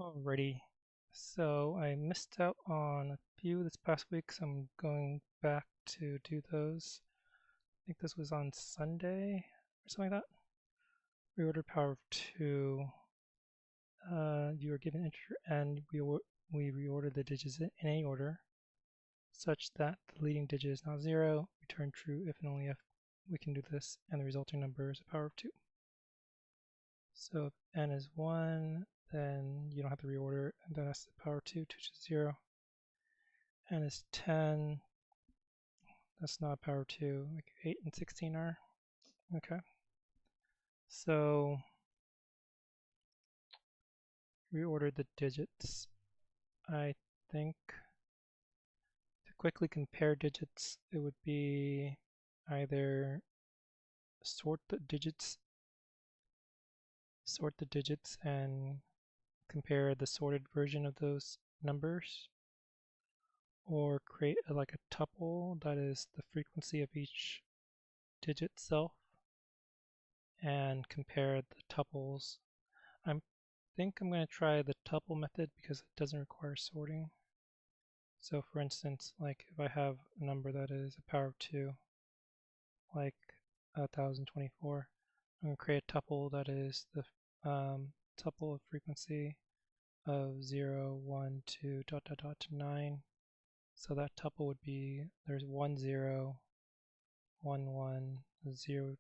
Alrighty, so I missed out on a few this past week, so I'm going back to do those. I think this was on Sunday or something like that. Reorder power of 2. You are given integer and we reorder the digits in any order such that the leading digit is not 0. Return true if and only if we can do this, and the resulting number is a power of 2. So if n is 1, then you don't have to reorder, and then that's the power of 2, which is 0. N is 10, that's not a power of 2, like 8 and 16 are. Okay. So reorder the digits. I think to quickly compare digits, it would be either sort the digits and compare the sorted version of those numbers, or create like a tuple that is the frequency of each digit self and compare the tuples. I think I'm going to try the tuple method because it doesn't require sorting. So for instance, like if I have a number that is a power of 2, like 1024, I'm going to create a tuple that is the tuple of frequency of 0, 1, 2, dot, dot, dot, to 9. So that tuple would be, there's 1, 0, 1, 1, 0,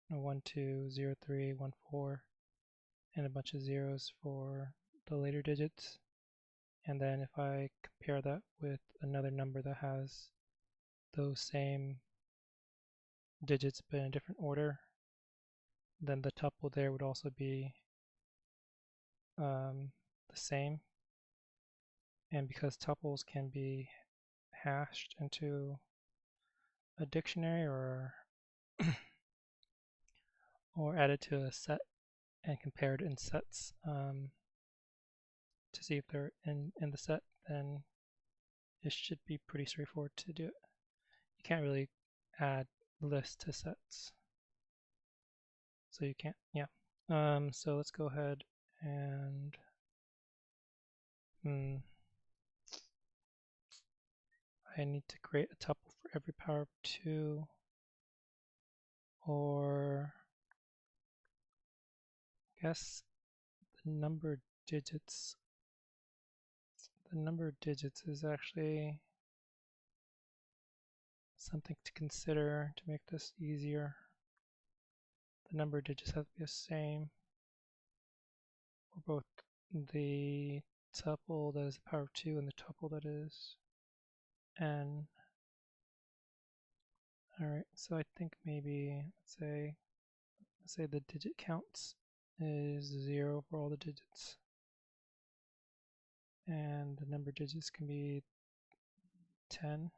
1, 2, 0, 3, 1, 4, and a bunch of zeros for the later digits. And then if I compare that with another number that has those same digits but in a different order, then the tuple there would also be the same. And because tuples can be hashed into a dictionary or added to a set and compared in sets to see if they're in the set, then it should be pretty straightforward to do it. You can't really add lists to sets, so you can't, yeah. So let's go ahead and I need to create a tuple for every power of 2, or I guess the number of digits. The number of digits is actually something to consider to make this easier. The number of digits have to be the same for both the tuple that is the power of 2 and the tuple that is n. Alright, so I think maybe, let's say the digit counts is 0 for all the digits. And the number of digits can be 10.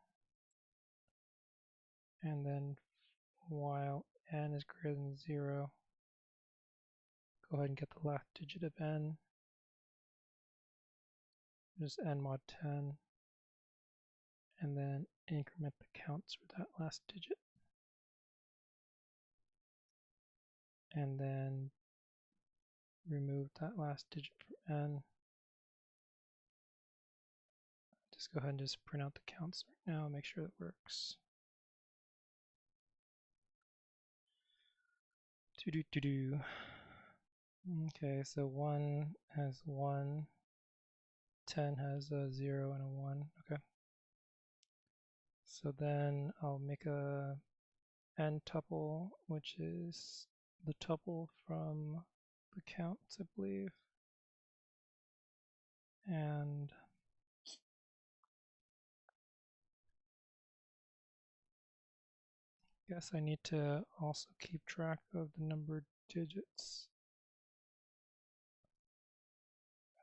And then while n is greater than 0, go ahead and get the last digit of n, just n mod 10, and then increment the counts for that last digit. And then remove that last digit from n. Just go ahead and just print out the counts right now, make sure that works. Okay, so 1 has 1, 10 has a 0 and a 1. Okay. So then I'll make a n tuple, which is the tuple from the counts, I believe. And I guess I need to also keep track of the number of digits.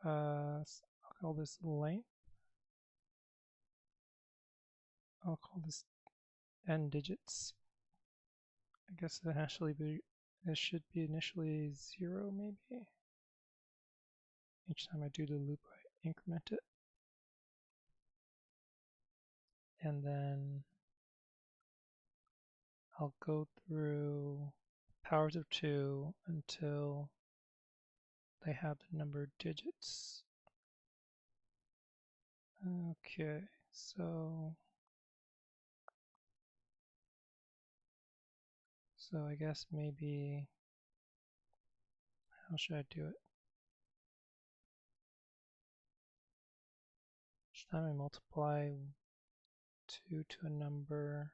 I'll call this length. I'll call this n digits. I guess it should be initially 0 maybe. Each time I do the loop, I increment it. And then I'll go through powers of 2 until they have the number of digits Okay, so I guess maybe how should I do it? Should I multiply 2 to a number?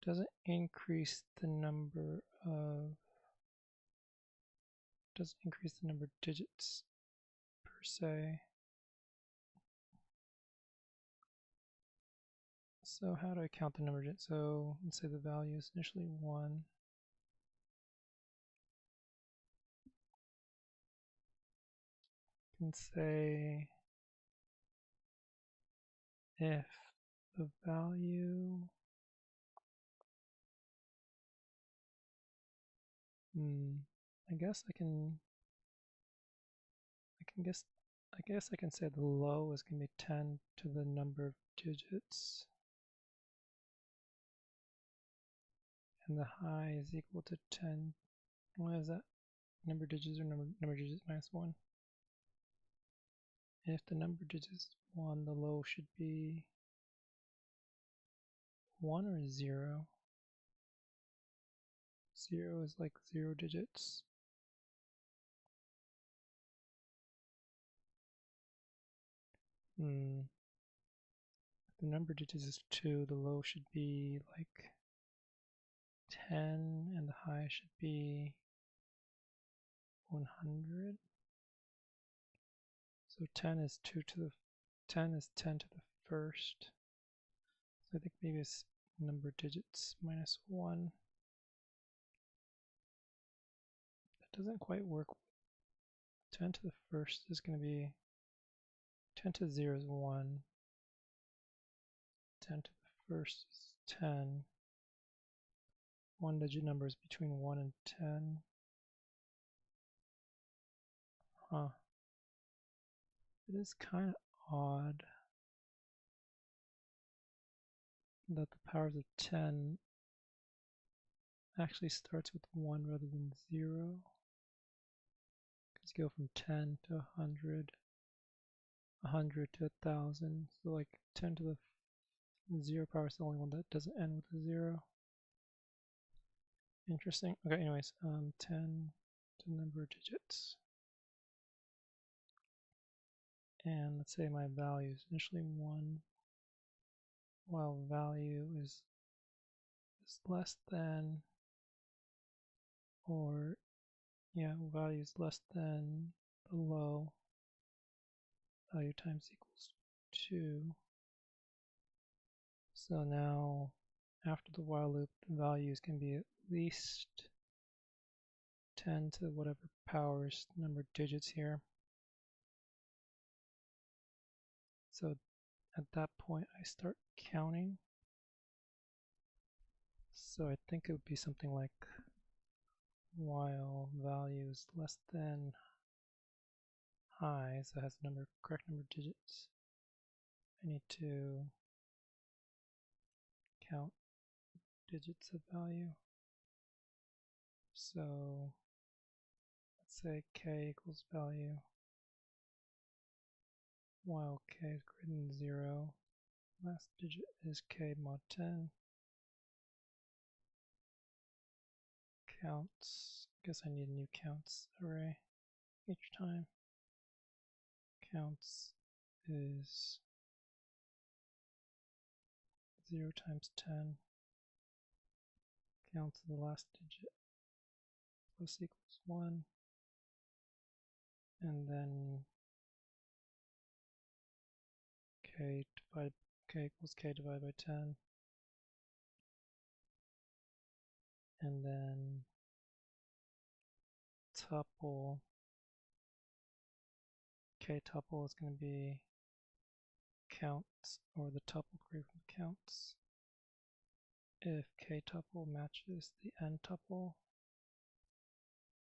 Doesn't increase the number of digits per se. So how do I count the number of digits? So let's say the value is initially 1. I can say if the value I guess I can say the low is going to be 10 to the number of digits and the high is equal to 10. What is that? Number of digits or number of digits minus 1? And if the number of digits is 1, the low should be 1 or 0? 0 is like 0 digits. If the number of digits is 2, the low should be like 10 and the high should be 100. So 10 is 10 to the first. So I think maybe it's number of digits minus 1. That doesn't quite work. 10 to the first is going to be 10 to the 0 is 1. 10 to the first is 10. One digit number is between 1 and 10. Huh. It is kind of odd that the powers of 10 actually starts with 1 rather than 0. Because you go from 10 to 100, 100 to 1,000. So like 10 to the 0 power is the only one that doesn't end with a 0. Interesting. Okay, anyways, 10 to the number of digits. And let's say my value is initially 1, while value is less than, or yeah, value is less than the low, value times equals 2. So now after the while loop, the values can be at least 10 to whatever powers number of digits here. So at that point I start counting. So I think it would be something like while value is less than high, so it has the correct number of digits, I need to count digits of value. So let's say k equals value while k is greater than 0. Last digit is k mod 10. Counts. I guess I need a new counts array each time. Counts is 0 times 10. Counts of the last digit plus equals 1. And then k equals k divided by 10. And then tuple, k tuple is going to be counts, or the tuple created from counts. If k tuple matches the n tuple,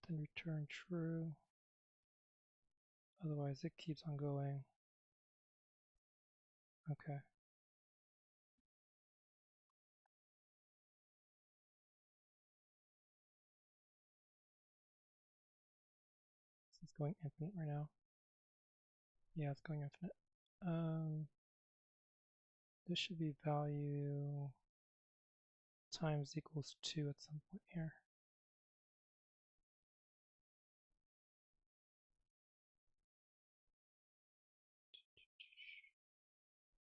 then return true. Otherwise it keeps on going. Okay. So it's going infinite right now. Yeah, it's going infinite. this should be value times equals 2 at some point here.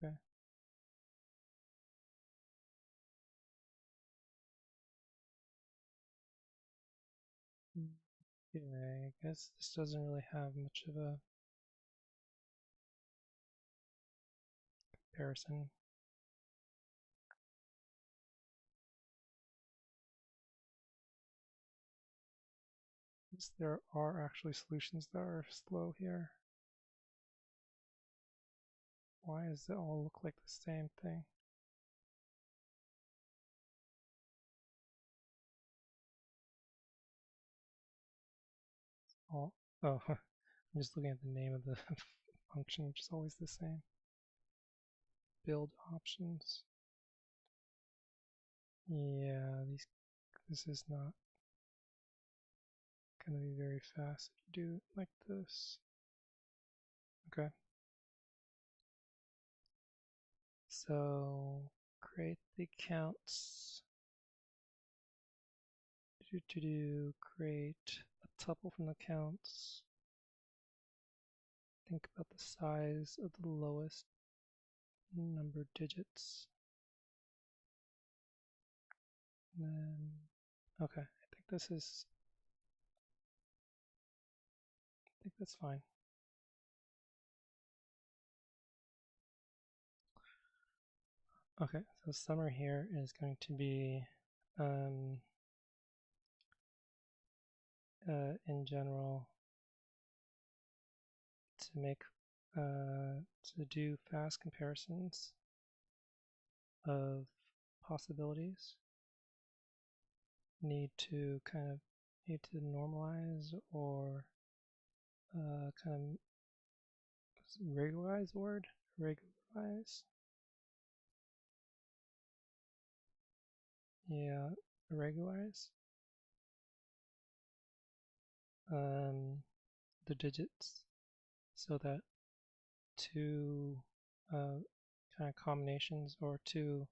Okay. Okay, I guess this doesn't really have much of a comparison. There are actually solutions that are slow here. Why does it all look like the same thing? Oh, oh, I'm just looking at the name of the function, which is always the same. Build options. Yeah, this is not going to be very fast if you do it like this. Okay. So create the counts. Create a tuple from the counts. Think about the size of the lowest number of digits. And then, okay, I think that's fine. Okay, so summary here is going to be in general to do fast comparisons of possibilities. Need to normalize or kind of regularize word? Regularize? Yeah, regularize. The digits so that two kind of combinations or two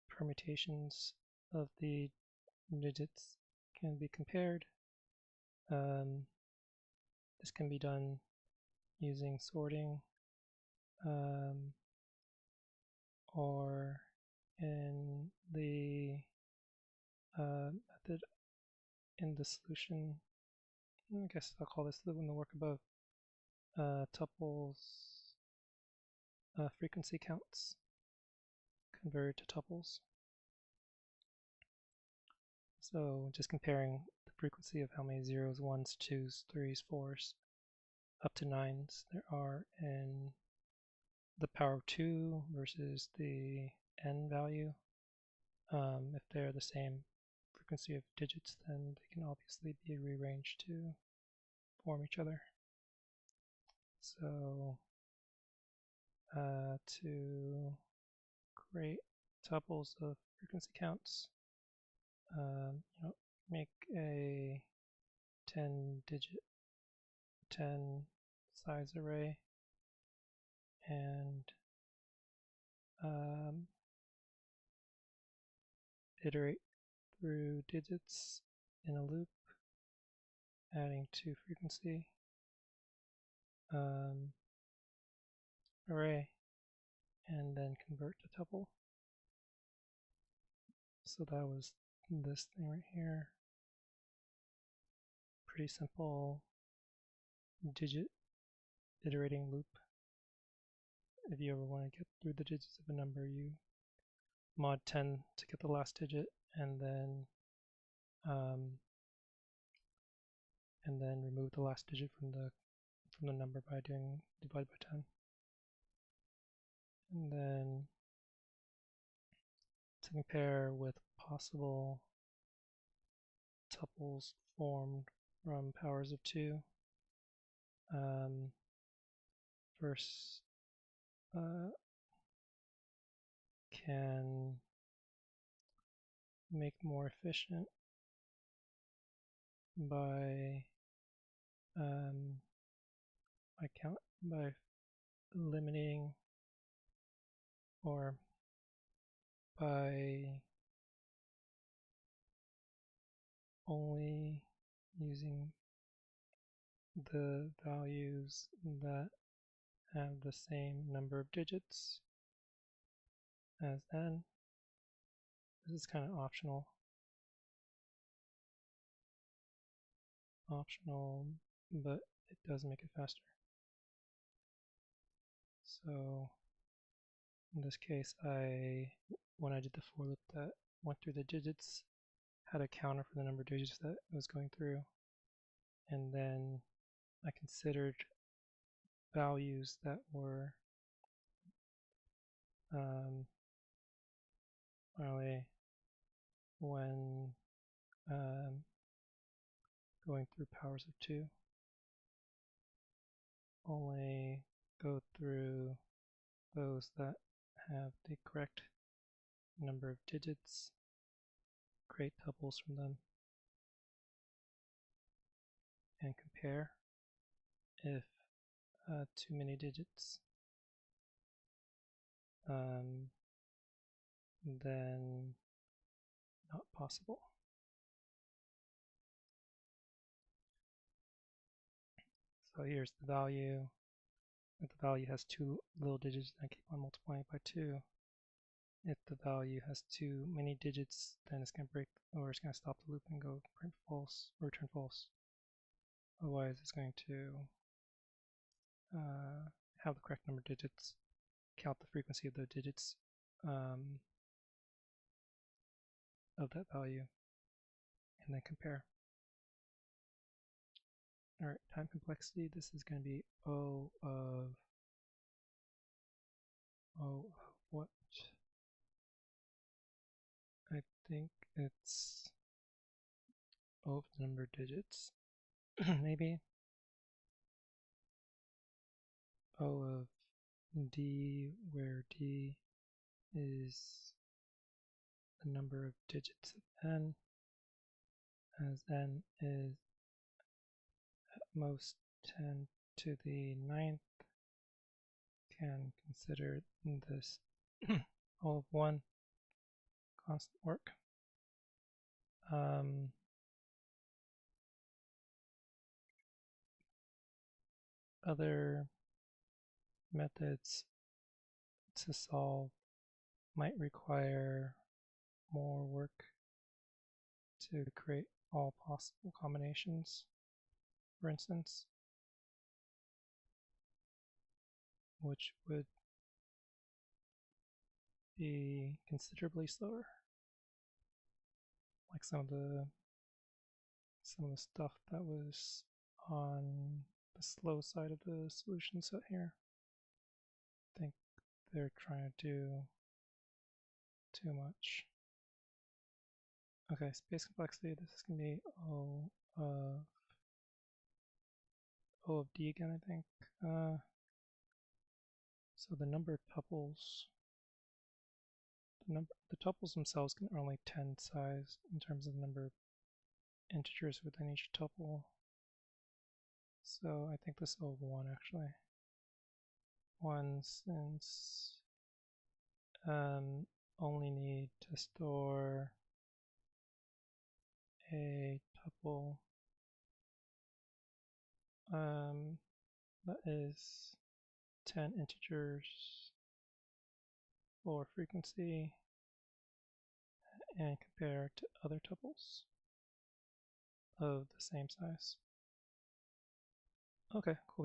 permutations of the digits can be compared. This can be done using sorting or in the method in the solution. I guess I'll call this in the work above tuples frequency counts converted to tuples. So just comparing the frequency of how many zeros, ones, twos, threes, fours, up to nines there are in the power of 2 versus the n value. If they're the same frequency of digits, then they can obviously be rearranged to form each other. So to create tuples of frequency counts, make a 10-digit 10 size array and iterate through digits in a loop, adding to frequency array, and then convert to tuple. So that was this thing right here. Pretty simple digit iterating loop. If you ever want to get through the digits of a number, you mod 10 to get the last digit, and then remove the last digit from the number by doing divide by 10. And then to compare with possible tuples formed from powers of 2, first can make more efficient by limiting or by only using the values that have the same number of digits as n. This is kind of optional, but it does make it faster. So in this case, when I did the for loop that went through the digits, had a counter for the number of digits that it was going through, and then I considered values that were when going through powers of 2, only go through those that have the correct number of digits, create tuples from them, and compare if too many digits, then not possible. So here's the value. If the value has 2 little digits, then I keep on multiplying by 2. If the value has too many digits, then it's going to break, or it's going to stop the loop and go print false, or return false. Otherwise, it's going to have the correct number of digits, count the frequency of the digits of that value, and then compare. Alright, time complexity, this is going to be O of what? I think it's O of the number of digits, maybe. O of D, where D is the number of digits of n, as n is at most 10 to the 9th, can consider this O of 1 constant work. Other methods to solve might require more work to create all possible combinations, for instance, which would be considerably slower. Like some of the stuff that was on the slow side of the solution set here. I think they're trying to do too much. Okay, space complexity, this is going to be O of D again, I think. So the number of tuples, the tuples themselves are only 10 size in terms of the number of integers within each tuple. So I think this is O of 1 actually. 1 since only need to store a tuple that is 10 integers for frequency and compare to other tuples of the same size. Okay, cool.